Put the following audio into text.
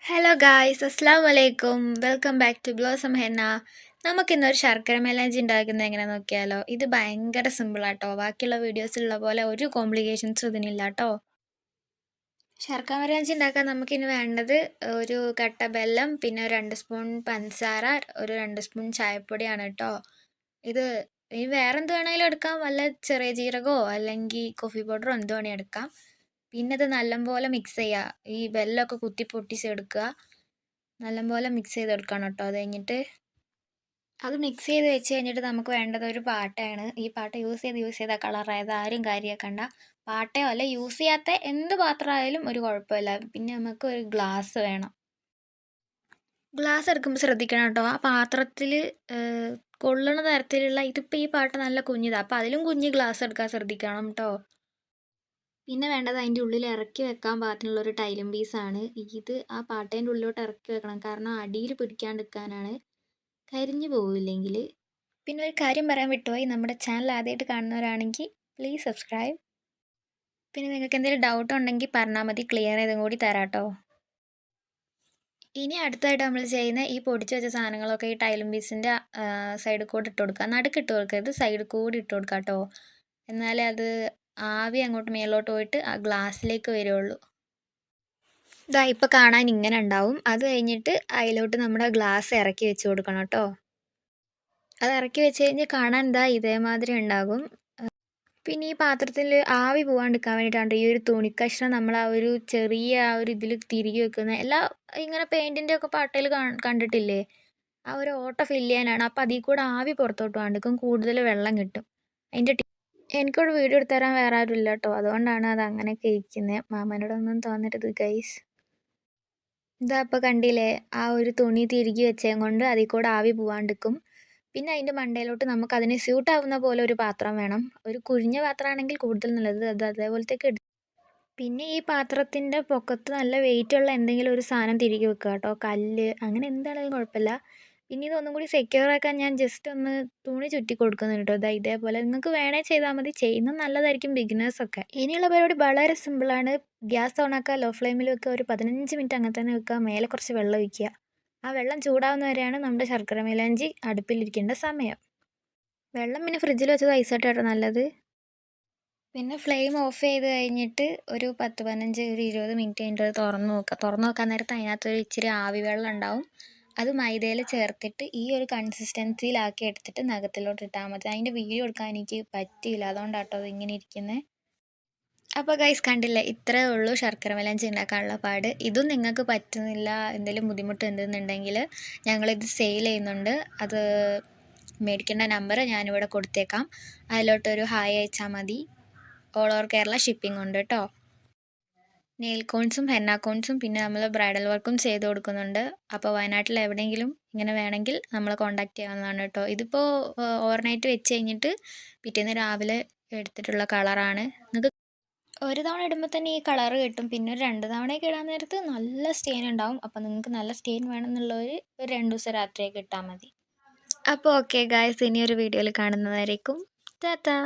Hello guys, അസ്സാം വലൈക്കും. Welcome back to Blossom Henna. നമുക്കിന്നൊരു ശർക്കര മേലാഞ്ചി ഉണ്ടാക്കുന്നത് എങ്ങനെ നോക്കിയാലോ. ഇത് ഭയങ്കര സിമ്പിളാട്ടോ. ബാക്കിയുള്ള വീഡിയോസിലുള്ള പോലെ ഒരു കോംപ്ലിക്കേഷൻസും ഇതിനില്ല കേട്ടോ. ശർക്കര മേലാഞ്ചി ഉണ്ടാക്കാൻ നമുക്കിനി വേണ്ടത് ഒരു കട്ട ബെല്ലം, പിന്നെ ഒരു 2 സ്പൂൺ പഞ്ചസാര, ഒരു 2 സ്പൂൺ ചായപ്പൊടിയാണ് കേട്ടോ. ഇത് ഇനി വേറെ എന്ത് വേണമെങ്കിലും എടുക്കാം, വല്ല ചെറിയ ജീരകമോ അല്ലെങ്കിൽ കോഫി പൗഡറോ എന്ത് വേണമെങ്കിൽ എടുക്കാം. പിന്നെ ഇത് നല്ലപോലെ മിക്സ് ചെയ്യുക. ഈ ബെല്ലമൊക്കെ കുത്തി പൊട്ടിച്ചെടുക്കുക. നല്ലപോലെ മിക്സ് ചെയ്തെടുക്കണം കേട്ടോ. അത് കഴിഞ്ഞിട്ട് അത് മിക്സ് ചെയ്ത് വെച്ച് കഴിഞ്ഞിട്ട് നമുക്ക് വേണ്ടത് ഒരു പാട്ടയാണ്. ഈ പാട്ട യൂസ് ചെയ്ത കളറായത് ആരും കാര്യമാക്കണ്ട. പാട്ടയോ അല്ല യൂസ് ചെയ്യാത്ത എന്ത് പാത്രമായാലും ഒരു കുഴപ്പമില്ല. പിന്നെ നമുക്ക് ഒരു ഗ്ലാസ് വേണം. ഗ്ലാസ് എടുക്കുമ്പോൾ ശ്രദ്ധിക്കണം കേട്ടോ. ആ പാത്രത്തിൽ കൊള്ളണ തരത്തിലുള്ള ഇതിപ്പോൾ ഈ പാട്ട നല്ല കുഞ്ഞിതാണ്, അപ്പോൾ അതിലും കുഞ്ഞ് ഗ്ലാസ് എടുക്കാൻ ശ്രദ്ധിക്കണം കേട്ടോ. പിന്നെ വേണ്ടത് അതിൻ്റെ ഉള്ളിൽ ഇറക്കി വെക്കാൻ പാകത്തിനുള്ളൊരു ടൈലും പീസാണ്. ഇത് ആ പാട്ടേൻ്റെ ഉള്ളിലോട്ട് ഇറക്കി വെക്കണം, കാരണം അടിയിൽ പിടിക്കാണ്ടിരിക്കാനാണ്, കരിഞ്ഞു പോവില്ലെങ്കിൽ. പിന്നെ ഒരു കാര്യം പറയാൻ വിട്ടുപോയി, നമ്മുടെ ചാനൽ ആദ്യമായിട്ട് കാണുന്നവരാണെങ്കിൽ പ്ലീസ് സബ്സ്ക്രൈബ്. പിന്നെ നിങ്ങൾക്ക് എന്തെങ്കിലും ഡൗട്ട് ഉണ്ടെങ്കിൽ പറഞ്ഞാൽ മതി, ക്ലിയർ ചെയ്തും കൂടി തരാം കേട്ടോ. ഇനി അടുത്തായിട്ട് നമ്മൾ ചെയ്യുന്ന ഈ പൊടിച്ച് വെച്ച സാധനങ്ങളൊക്കെ ഈ ടൈലും പീസിൻ്റെ സൈഡിൽ കൂടി ഇട്ട് കൊടുക്കുക. നടുക്ക് ഇട്ട് കൊടുക്കരുത്, സൈഡിൽ കൂടി ഇട്ട് കൊടുക്കുക കേട്ടോ. എന്നാലേ അത് ആവി അങ്ങോട്ട് മേലോട്ട് പോയിട്ട് ആ ഗ്ലാസ്സിലേക്ക് വരുള്ളൂ. ഇതാ ഇപ്പോൾ കാണാൻ ഇങ്ങനെ ഉണ്ടാവും. അത് കഴിഞ്ഞിട്ട് അതിലോട്ട് നമ്മുടെ ഗ്ലാസ് ഇറക്കി വെച്ച് കൊടുക്കണം കേട്ടോ. അത് ഇറക്കി വെച്ച് കഴിഞ്ഞ് കാണാൻ ഇതാ ഇതേമാതിരി ഉണ്ടാകും. പിന്നെ ഈ പാത്രത്തിൽ ആവി പോകാണ്ടിരിക്കാൻ വേണ്ടിയിട്ടാണ് ഈ ഒരു തുണിക്കഷ്ണം നമ്മൾ ആ ഒരു ചെറിയ ആ ഒരു ഇതിൽ തിരികെ വെക്കുന്നത്. എല്ലാ ഇങ്ങനെ പെയിൻറ്റിൻ്റെ ഒക്കെ പാട്ടയിൽ കണ്ടിട്ടില്ലേ, ആ ഒരു ഓട്ട ഫില്ല് ചെയ്യാനാണ്. അപ്പോൾ അതിൽ കൂടെ ആവി പുറത്തോട്ട് പോകാണ്ടിരിക്കും, കൂടുതൽ വെള്ളം കിട്ടും. അതിൻ്റെ എനിക്കൊരു വീഡിയോ എടുത്ത് തരാൻ വേറെ ആരും ഇല്ല കേട്ടോ, അതുകൊണ്ടാണ് അത് അങ്ങനെയൊക്കെ ഇരിക്കുന്നത്. മാമനോടൊന്നും തോന്നരുത് ഗൈസ്. ഇതാ ഇപ്പോൾ കണ്ടില്ലേ, ആ ഒരു തുണി തിരികെ വെച്ചതും കൊണ്ട് അതിൽ കൂടെ ആവി പോകാണ്ടിരിക്കും. പിന്നെ അതിൻ്റെ മണ്ടയിലോട്ട് നമുക്ക് അതിന് സ്യൂട്ടാവുന്ന പോലെ ഒരു പാത്രം വേണം. ഒരു കുഴിഞ്ഞ പാത്രമാണെങ്കിൽ കൂടുതൽ നല്ലത്. അത് അതേപോലത്തേക്ക് പിന്നെ ഈ പാത്രത്തിൻ്റെ പൊക്കത്ത് നല്ല വെയിറ്റുള്ള എന്തെങ്കിലും ഒരു സാധനം തിരികെ വെക്കുക കേട്ടോ, കല്ല് അങ്ങനെ എന്താണെങ്കിലും കുഴപ്പമില്ല. പിന്നെ ഇതൊന്നും കൂടി സെക്യൂർ ആക്കാൻ ഞാൻ ജസ്റ്റ് ഒന്ന് തുണി ചുറ്റി കൊടുക്കുന്നുണ്ട് കേട്ടോ. ഇതേപോലെ നിങ്ങൾക്ക് വേണേൽ ചെയ്താൽ മതി, ചെയ്യുന്നത് നല്ലതായിരിക്കും ബിഗിനേഴ്സൊക്കെ. ഇനിയുള്ള പരിപാടി വളരെ സിമ്പിളാണ്. ഗ്യാസ് ഓൺ ആക്കുക, ലോ ഫ്ലെയിമിൽ വെക്കുക, ഒരു 15 മിനിറ്റ് അങ്ങനെ തന്നെ വെക്കുക. മേലെ കുറച്ച് വെള്ളം ഒഴിക്കുക. ആ വെള്ളം ചൂടാവുന്ന വരെയാണ് നമ്മുടെ ശർക്കര മേലാഞ്ചി അടുപ്പിലിരിക്കേണ്ട സമയം. വെള്ളം പിന്നെ ഫ്രിഡ്ജിൽ വെച്ചത് ഐസായിട്ട് കേട്ടോ നല്ലത്. പിന്നെ ഫ്ലെയിം ഓഫ് ചെയ്ത് കഴിഞ്ഞിട്ട് ഒരു 10-15 ഒരു 20 മിനിറ്റ് കഴിഞ്ഞിട്ട് അത് തുറന്ന് നോക്കാൻ നേരത്ത് അതിനകത്തൊരു ഇച്ചിരി ആവി വെള്ളം ഉണ്ടാവും. അത് മൈദയിൽ ചേർത്തിട്ട് ഈ ഒരു കൺസിസ്റ്റൻസിയിലാക്കി എടുത്തിട്ട് നഖത്തിലോട്ട് ഇട്ടാൽ മതി. അതിൻ്റെ വീഡിയോ എടുക്കാൻ എനിക്ക് പറ്റിയില്ല, അതുകൊണ്ടാട്ടോ അത് ഇങ്ങനെ ഇരിക്കുന്നത്. അപ്പോൾ ഗൈസ് കണ്ടില്ലേ, ഇത്രയേ ഉള്ളൂ ശർക്കര മേലാഞ്ചി ഉണ്ടാക്കാനുള്ള പാട്. ഇതും നിങ്ങൾക്ക് പറ്റുന്നില്ല, എന്തെങ്കിലും ബുദ്ധിമുട്ട് ഉണ്ടെന്നുണ്ടെങ്കിൽ ഞങ്ങളിത് സെയിൽ ചെയ്യുന്നുണ്ട്. അത് മേടിക്കേണ്ട നമ്പർ ഞാനിവിടെ കൊടുത്തേക്കാം. അതിലോട്ടൊരു ഹായ് അയച്ചാൽ മതി. ഓൾ ഓവർ കേരള ഷിപ്പിംഗ് ഉണ്ട് കേട്ടോ. നെയിൽ കോൺസും ഹെന്ന കോൺസും പിന്നെ നമ്മൾ ബ്രൈഡൽ വർക്കും ചെയ്ത് കൊടുക്കുന്നുണ്ട്. അപ്പോൾ വയനാട്ടിൽ എവിടെയെങ്കിലും ഇങ്ങനെ വേണമെങ്കിൽ നമ്മളെ കോൺടാക്റ്റ് ചെയ്യാവുന്നതാണ് കേട്ടോ. ഇതിപ്പോൾ ഓവർനൈറ്റ് വെച്ച് കഴിഞ്ഞിട്ട് പിറ്റേന്ന് രാവിലെ എടുത്തിട്ടുള്ള കളറാണ്. നിങ്ങൾക്ക് ഒരു തവണ ഇടുമ്പോൾ തന്നെ ഈ കളറ് കിട്ടും. പിന്നെ ഒരു 2 തവണയൊക്കെ ഇടാൻ നേരത്ത് നല്ല സ്റ്റെയിൻ ഉണ്ടാവും. അപ്പോൾ നിങ്ങൾക്ക് നല്ല സ്റ്റെയിൻ വേണമെന്നുള്ളവർ ഒരു 2 ദിവസം രാത്രിയൊക്കെ ഇട്ടാൽ മതി. അപ്പോൾ ഓക്കെ ഗായ്സ്, ഇനിയൊരു വീഡിയോയിൽ കാണുന്നതായിരിക്കും. ടാറ്റാ.